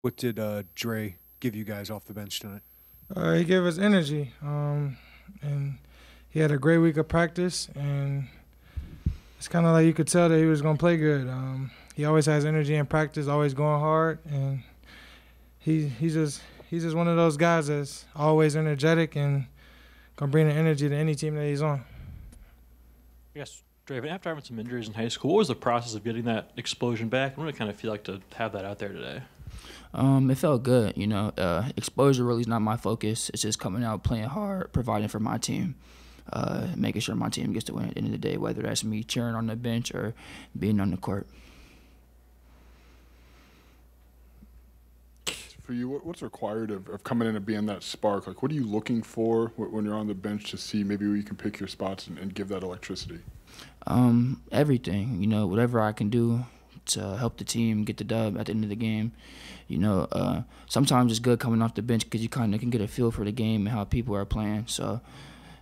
What did Dre give you guys off the bench tonight? He gave us energy, and he had a great week of practice, and it's kind of like you could tell that he was gonna play good. He always has energy in practice, always going hard, and he's just one of those guys that's always energetic and gonna bring the energy to any team that he's on. Yes, Dravyn, after having some injuries in high school, what was the process of getting that explosion back? What did it kind of feel like to have that out there today? It felt good, you know. Exposure really is not my focus. It's just coming out, playing hard, providing for my team, making sure my team gets to win at the end of the day, whether that's me cheering on the bench or being on the court. For you, what's required of coming in and being that spark? Like, what are you looking for when you're on the bench to see maybe where you can pick your spots and give that electricity? Everything, you know, whatever I can do to help the team get the dub at the end of the game. You know, sometimes it's good coming off the bench because you kind of can get a feel for the game and how people are playing. So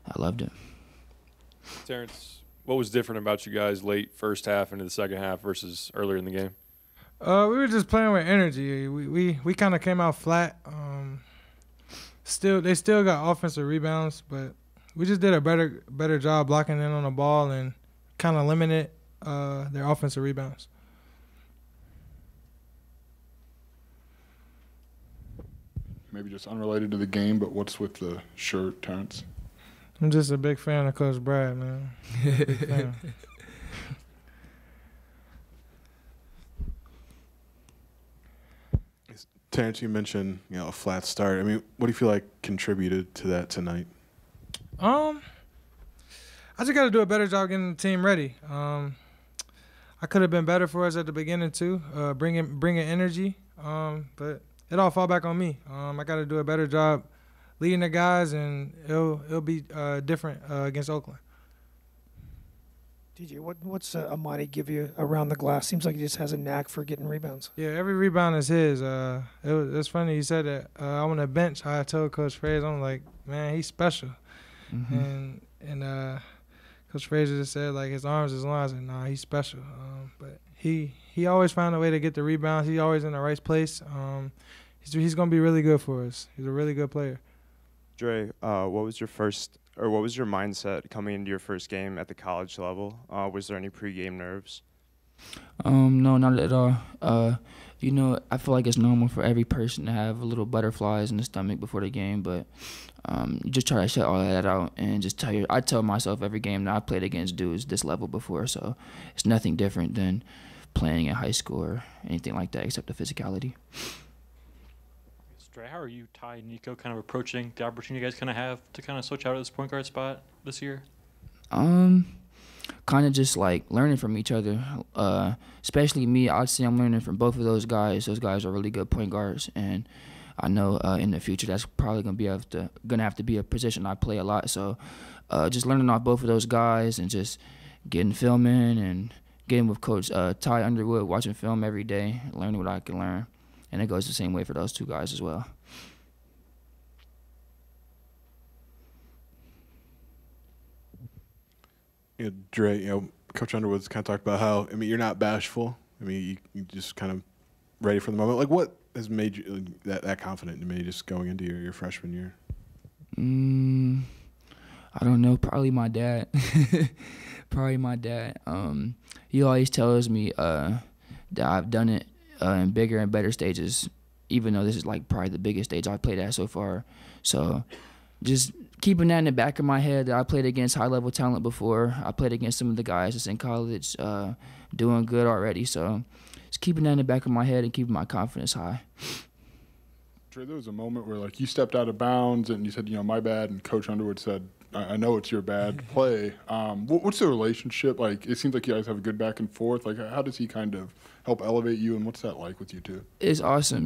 I loved it. Terrence, what was different about you guys late first half into the second half versus earlier in the game? We were just playing with energy. We kind of came out flat. They still got offensive rebounds, but we just did a better job blocking in on the ball and kind of limited their offensive rebounds. Maybe just unrelated to the game, but what's with the shirt, Terrence? I'm just a big fan of Coach Brad, man. Big fan. Terrence, you mentioned a flat start. I mean, what do you feel like contributed to that tonight? I just got to do a better job getting the team ready. I could have been better for us at the beginning too, bringing energy. But it all fall back on me. I got to do a better job leading the guys, and it'll be different against Oakland. DJ, what's Amani give you around the glass? Seems like he just has a knack for getting rebounds. Yeah, every rebound is his. It's funny you said that. On the bench, I told Coach Fraser, I'm like, man, he's special. Mm-hmm. And Coach Fraser just said, like, his arms is long. I said, nah, he's special. But he always found a way to get the rebounds. He's always in the right place. He's going to be really good for us. He's a really good player. Dre, what was your mindset coming into your first game at the college level? Was there any pregame nerves? No, not at all. You know, I feel like it's normal for every person to have a little butterflies in the stomach before the game, but you just try to shut all that out and just I tell myself every game that I played against dudes this level before, so it's nothing different than playing in high school or anything like that except the physicality. Dre, how are you, Ty, and Nico kind of approaching the opportunity you guys kind of have to kind of switch out of this point guard spot this year? Kind of just like learning from each other. Especially me, I'd say I'm learning from both of those guys. Those guys are really good point guards, and I know in the future that's probably gonna have to be a position I play a lot. So just learning off both of those guys and just getting film in and getting with Coach Ty Underwood, watching film every day, learning what I can learn. And it goes the same way for those two guys as well. Dre, Coach Underwood's kind of talked about how, you're not bashful. You just kind of ready for the moment. Like, what has made you that confident in me just going into your freshman year? I don't know. Probably my dad. Probably my dad. He always tells me that I've done it in bigger and better stages, even though this is like probably the biggest stage I've played at so far. So just keeping that in the back of my head that I played against high-level talent before. I played against some of the guys that's in college doing good already. So just keeping that in the back of my head and keeping my confidence high. Dre, there was a moment where, like, you stepped out of bounds and you said, my bad, and Coach Underwood said, I know it's your bad play. What's the relationship like? It seems like you guys have a good back and forth. Like, how does he kind of help elevate you, and what's that like with you two? It's awesome.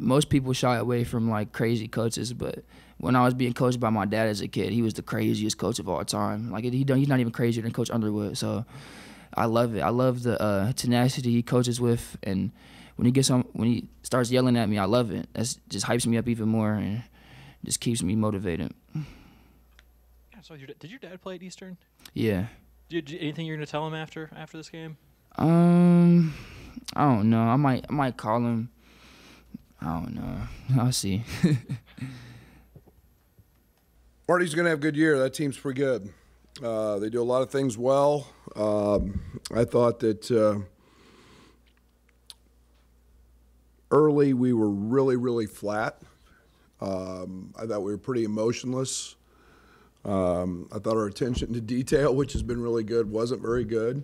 Most people shy away from like crazy coaches, but when I was being coached by my dad as a kid, he was the craziest coach of all time. Like he's not even crazier than Coach Underwood. So I love it. I love the tenacity he coaches with, and when he starts yelling at me, I love it. That just hypes me up even more and just keeps me motivated. So did your dad play at Eastern? Yeah. Anything you're gonna tell him after this game? I don't know. I might call him. I don't know. I'll see. Marty's going to have a good year. That team's pretty good. They do a lot of things well. I thought that early we were really, really flat. I thought we were pretty emotionless. I thought our attention to detail, which has been really good, wasn't very good.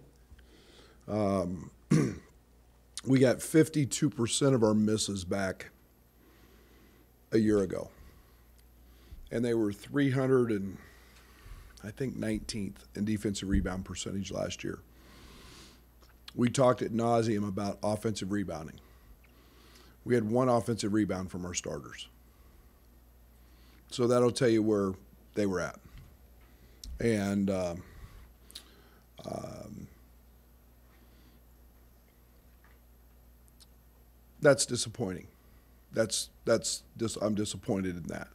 We got 52% of our misses back a year ago. And they were 19th in defensive rebound percentage last year. We talked ad nauseum about offensive rebounding. We had 1 offensive rebound from our starters. So that'll tell you where they were at. And that's disappointing. I'm disappointed in that.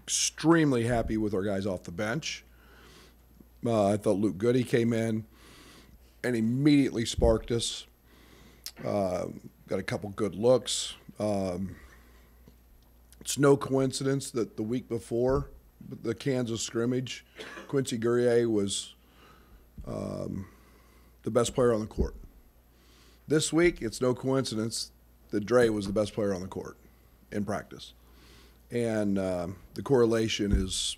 Extremely happy with our guys off the bench. I thought Luke Goody came in and immediately sparked us. Got a couple good looks. It's no coincidence that the week before the Kansas scrimmage, Quincy Guerrier was the best player on the court. This week, it's no coincidence that Dre was the best player on the court in practice. And the correlation is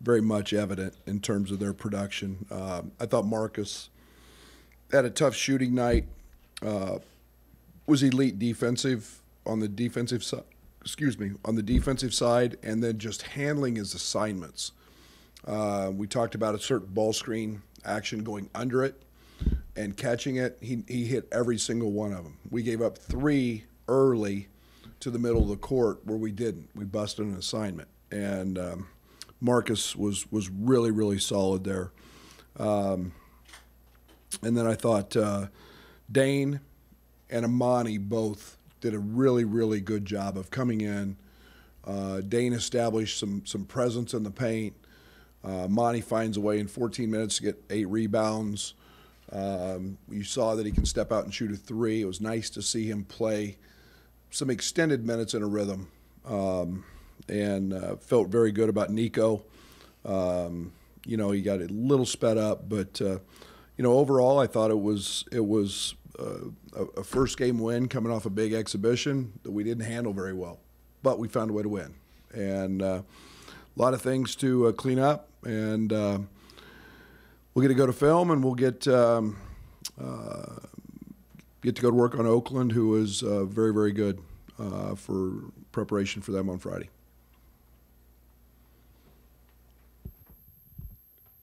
very much evident in terms of their production. I thought Marcus had a tough shooting night, was elite defensive on the defensive side. On the defensive side, and then just handling his assignments. We talked about a certain ball screen action going under it and catching it. He hit every single one of them. We gave up 3 early to the middle of the court where we didn't. We busted an assignment, and Marcus was really, really solid there. And then I thought Dane and Amani both did a really, really good job of coming in. Dane established some presence in the paint. Monty finds a way in 14 minutes to get 8 rebounds. You saw that he can step out and shoot a 3. It was nice to see him play some extended minutes in a rhythm, and felt very good about Nico. He got a little sped up, but overall, I thought it was a first game win coming off a big exhibition that we didn't handle very well, but we found a way to win. And a lot of things to clean up, and we'll get to go to film, and we'll get to go to work on Oakland, who is very, very good for preparation for them on Friday.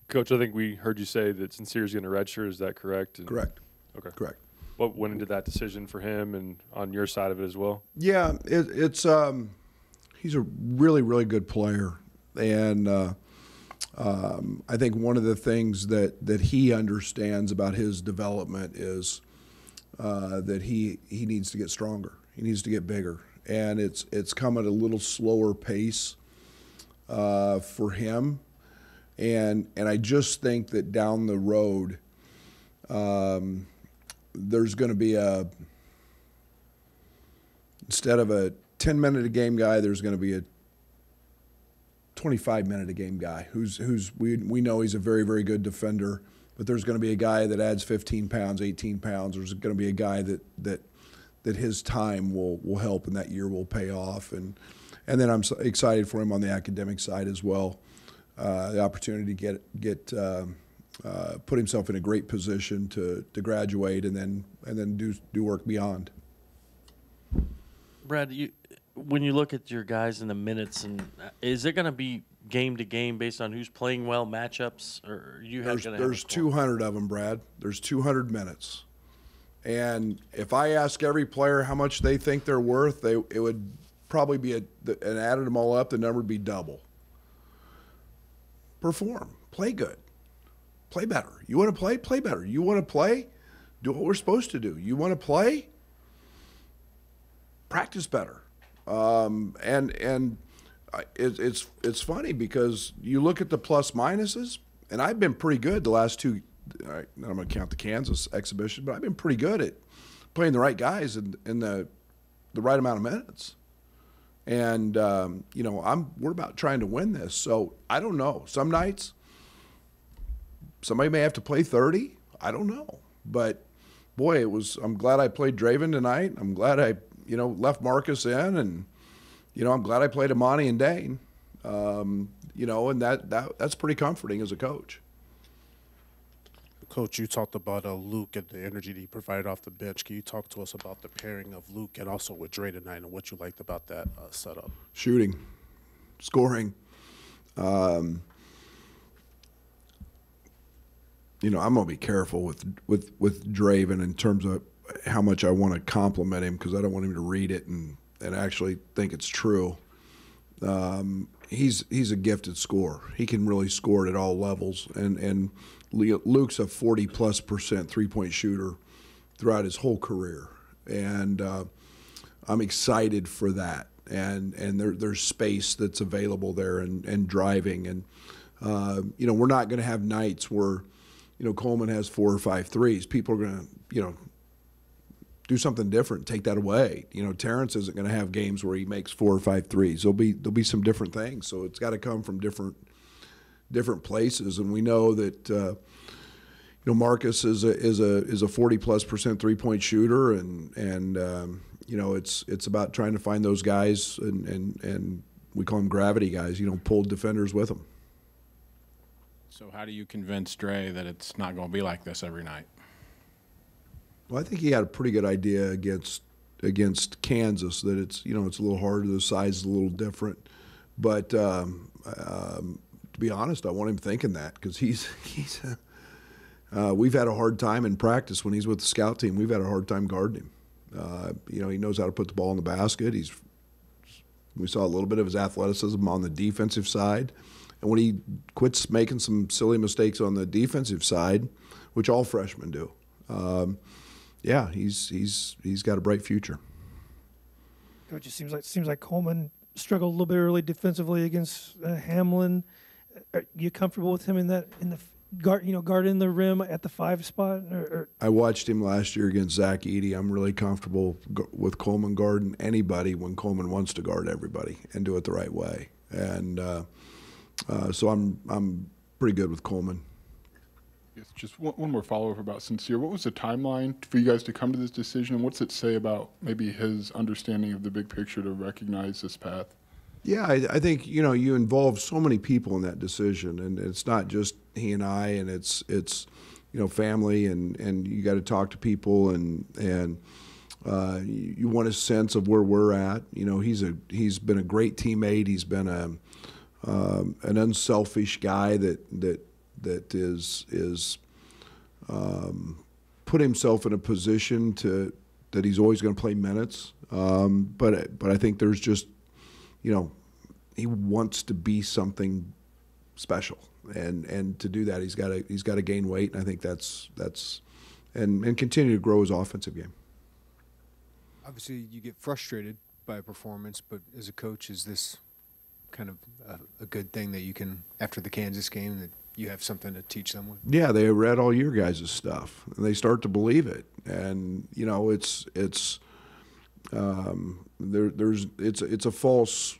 Coach, I think we heard you say that Sincere's going to redshirt. Is that correct? Correct. Okay. Correct. What went into that decision for him and on your side of it as well? Yeah, it's he's a really, really good player, and I think one of the things that he understands about his development is that he needs to get stronger. He needs to get bigger, and it's come at a little slower pace for him, and I just think that down the road, there's going to be instead of a 10-minute-a-game guy, there's going to be a 25-minute-a-game guy we know he's a very, very good defender, but there's going to be a guy that adds 15 pounds, 18 pounds. There's going to be a guy that his time will help, and that year will pay off. And then I'm so excited for him on the academic side as well. The opportunity to get put himself in a great position to graduate and then do work beyond. Brad, when you look at your guys in the minutes, and is it going to be game to game based on who's playing well, matchups, or there's 200 of them, Brad. There's 200 minutes, and if I ask every player how much they think they're worth, it would probably be and added them all up, the number would be double. Perform, play good. Play better. You want to play? Play better. You want to play? Do what we're supposed to do. You want to play? Practice better. It's funny because you look at the plus minuses, and I've been pretty good the last 2. I'm going to count the Kansas exhibition, but I've been pretty good at playing the right guys in the right amount of minutes. And you know, we're about trying to win this. So I don't know. Some nights somebody may have to play 30. I don't know. But boy, I'm glad I played Dravyn tonight. I'm glad I, you know, left Marcus in, and you know, I'm glad I played Amani and Dane. You know, and that's pretty comforting as a coach. Coach, you talked about Luke and the energy that he provided off the bench. Can you talk to us about the pairing of Luke and also with Dre tonight and what you liked about that setup? Shooting, scoring. You know, I'm gonna be careful with Dravyn in terms of how much I want to compliment him, because I don't want him to read it and actually think it's true. He's a gifted scorer. He can really score at all levels, and Luke's a 40+% 3-point shooter throughout his whole career, and I'm excited for that. And there's space that's available there, and driving, and you know, we're not going to have nights where, you know, Coleman has 4 or 5 threes. People are going to, you know, do something different, take that away. You know, Terrence isn't going to have games where he makes 4 or 5 threes. There'll be some different things. So it's got to come from different places. And we know that you know, Marcus is a 40+% 3-point shooter, and you know, it's about trying to find those guys, and we call them gravity guys. You know, pull defenders with them. So how do you convince Dre that it's not going to be like this every night? Well, I think he had a pretty good idea against Kansas, that it's, you know, it's a little harder, the size is a little different. But to be honest, I want him thinking that, because we've had a hard time in practice when he's with the scout team. We've had a hard time guarding him. You know, he knows how to put the ball in the basket. We saw a little bit of his athleticism on the defensive side. And when he quits making some silly mistakes on the defensive side, which all freshmen do, yeah, he's got a bright future. Coach, it seems like Coleman struggled a little bit early defensively against Hamlin. Are you comfortable with him in the guarding the rim at the 5 spot? I watched him last year against Zach Edey. I'm really comfortable with Coleman guarding anybody when Coleman wants to guard everybody and do it the right way. And so I'm pretty good with Coleman. Yes, just one more follow-up about Sincere. What was the timeline for you guys to come to this decision, and what's it say about maybe his understanding of the big picture to recognize this path? Yeah, I think, you know, you involve so many people in that decision, and it's not just he and I, and it's you know, family, and you got to talk to people, and you want a sense of where we're at. You know, he's been a great teammate. He's been an unselfish guy that is put himself in a position that he's always going to play minutes. But I think there's just, you know, he wants to be something special, and to do that he's got to gain weight, and I think that's and continue to grow his offensive game. Obviously, you get frustrated by a performance, but as a coach, is this kind of a good thing that you can, after the Kansas game, that you have something to teach them with? Yeah, they read all your guys' stuff, and they start to believe it. And you know, it's a false.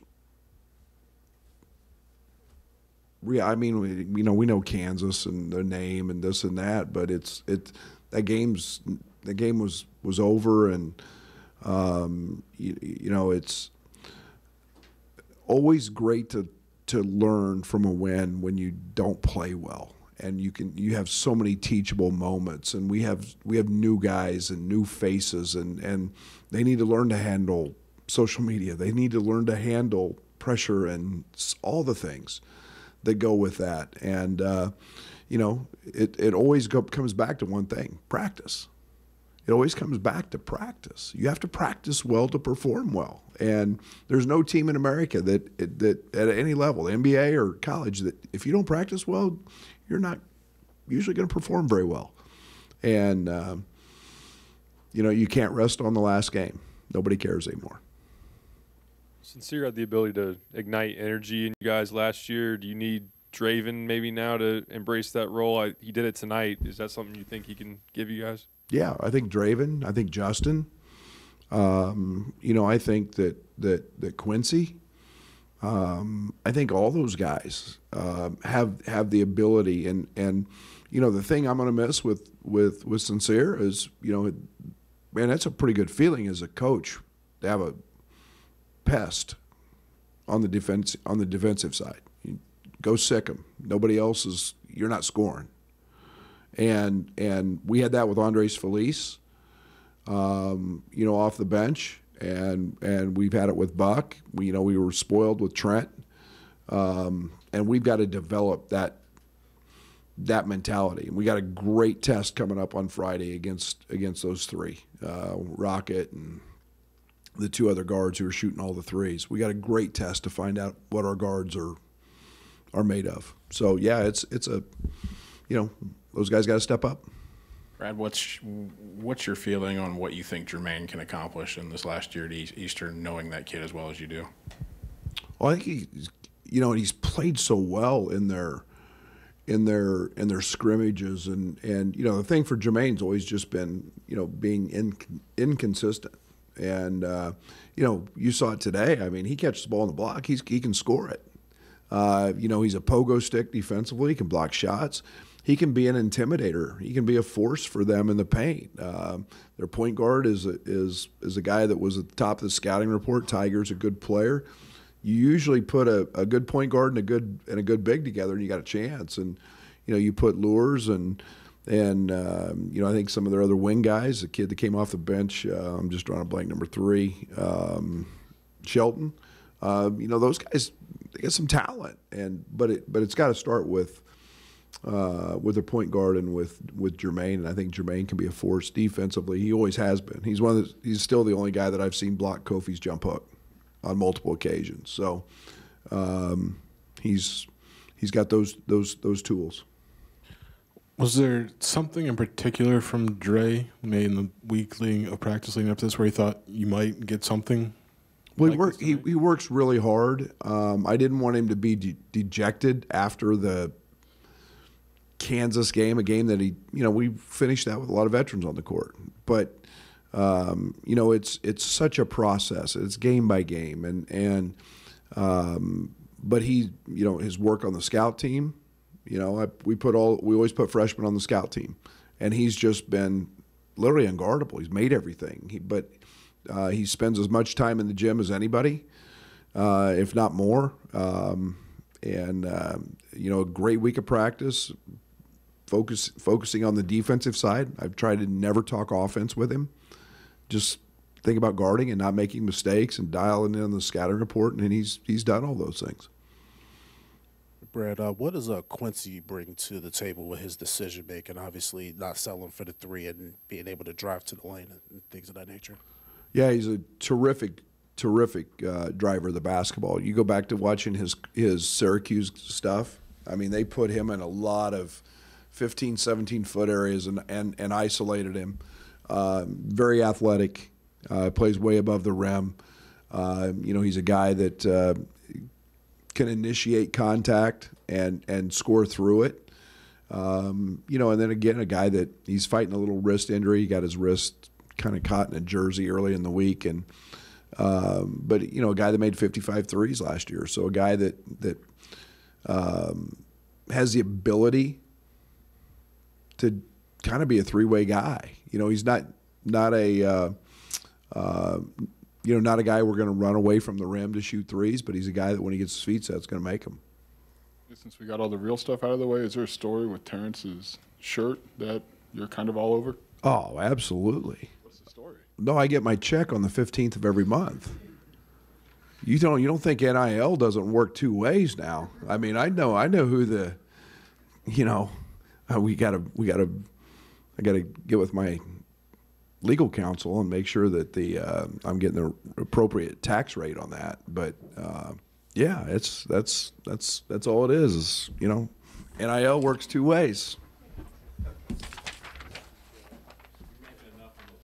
I mean, we know Kansas and their name and this and that, but the game was over, and you know, it's always great to learn from a win when you don't play well, and you have so many teachable moments, and we have new guys and new faces, and they need to learn to handle social media. They need to learn to handle pressure and all the things that go with that. And you know, it always comes back to one thing: practice. It always comes back to practice. You have to practice well to perform well. And there's no team in America that at any level, NBA or college, that if you don't practice well, you're not usually going to perform very well. And you know, you can't rest on the last game. Nobody cares anymore. Sincere had the ability to ignite energy in you guys last year. Do you need Dravyn maybe now to embrace that role? He did it tonight. Is that something you think he can give you guys? Yeah, I think Dravyn. I think Justin. I think that Quincy. I think all those guys have the ability, and the thing I'm going to miss with Sincere is, man, that's a pretty good feeling as a coach to have a pest on the defensive side. You go sick them. Nobody else is. You're not scoring. And we had that with Andres Feliz, off the bench, and we've had it with Buck. We were spoiled with Trent, and we've got to develop that mentality. And we got a great test coming up on Friday against those three, Rocket and the two other guards who are shooting all the threes. We got a great test to find out what our guards are made of. So yeah, it's a those guys got to step up. Brad, what's your feeling on what you think Jermaine can accomplish in this last year at Eastern, knowing that kid as well as you do? Well, I think he's played so well in their scrimmages, and the thing for Jermaine's always just been being inconsistent, and you saw it today. I mean, he catches the ball on the block, he can score it. He's a pogo stick defensively, he can block shots. He can be an intimidator. He can be a force for them in the paint. Their point guard is a guy that was at the top of the scouting report. Tiger's a good player. You usually put a good point guard and a good big together, and you got a chance. And you put Lures and I think some of their other wing guys. The kid that came off the bench, I'm just drawing a blank, number 3, Shelton. Those guys, they got some talent, but it's got to start with their point guard and with Jermaine, and I think Jermaine can be a force defensively. He always has been. He's still the only guy that I've seen block Kofi's jump hook on multiple occasions. So he's got those tools. Was there something in particular from Dre maybe in the week of practice leading up to this where he thought you might get something? Well, he works really hard. I didn't want him to be dejected after the Kansas game, a game that we finished that with a lot of veterans on the court. But it's such a process. It's game by game, but he, his work on the scout team. We always put freshmen on the scout team, and he's just been literally unguardable. He's made everything. He spends as much time in the gym as anybody, if not more. A great week of practice. Focusing on the defensive side. I've tried to never talk offense with him. Just think about guarding and not making mistakes and dialing in on the scouting report, and he's done all those things. Brad, what does Quincy bring to the table with his decision making? Obviously, not settling for the 3 and being able to drive to the lane and things of that nature. Yeah, he's a terrific driver of the basketball. You go back to watching his Syracuse stuff. I mean, they put him in a lot of 15, 17-foot areas and isolated him. Very athletic, plays way above the rim. He's a guy that can initiate contact and score through it. And then again, a guy that he's fighting a little wrist injury. He got his wrist kind of caught in a jersey early in the week, but a guy that made 55 threes last year. So a guy that has the ability to kind of be a 3-way guy. He's not a guy we're going to run away from the rim to shoot threes, but he's a guy that when he gets his feet set, it's going to make them. Since we got all the real stuff out of the way, is there a story with Terrence's shirt that you're kind of all over? Oh, absolutely. What's the story? No, I get my check on the 15th of every month. You don't think NIL doesn't work 2 ways now? I mean, I know who the, I got to get with my legal counsel and make sure that I'm getting the appropriate tax rate on that. But yeah, that's all it is. NIL works 2 ways.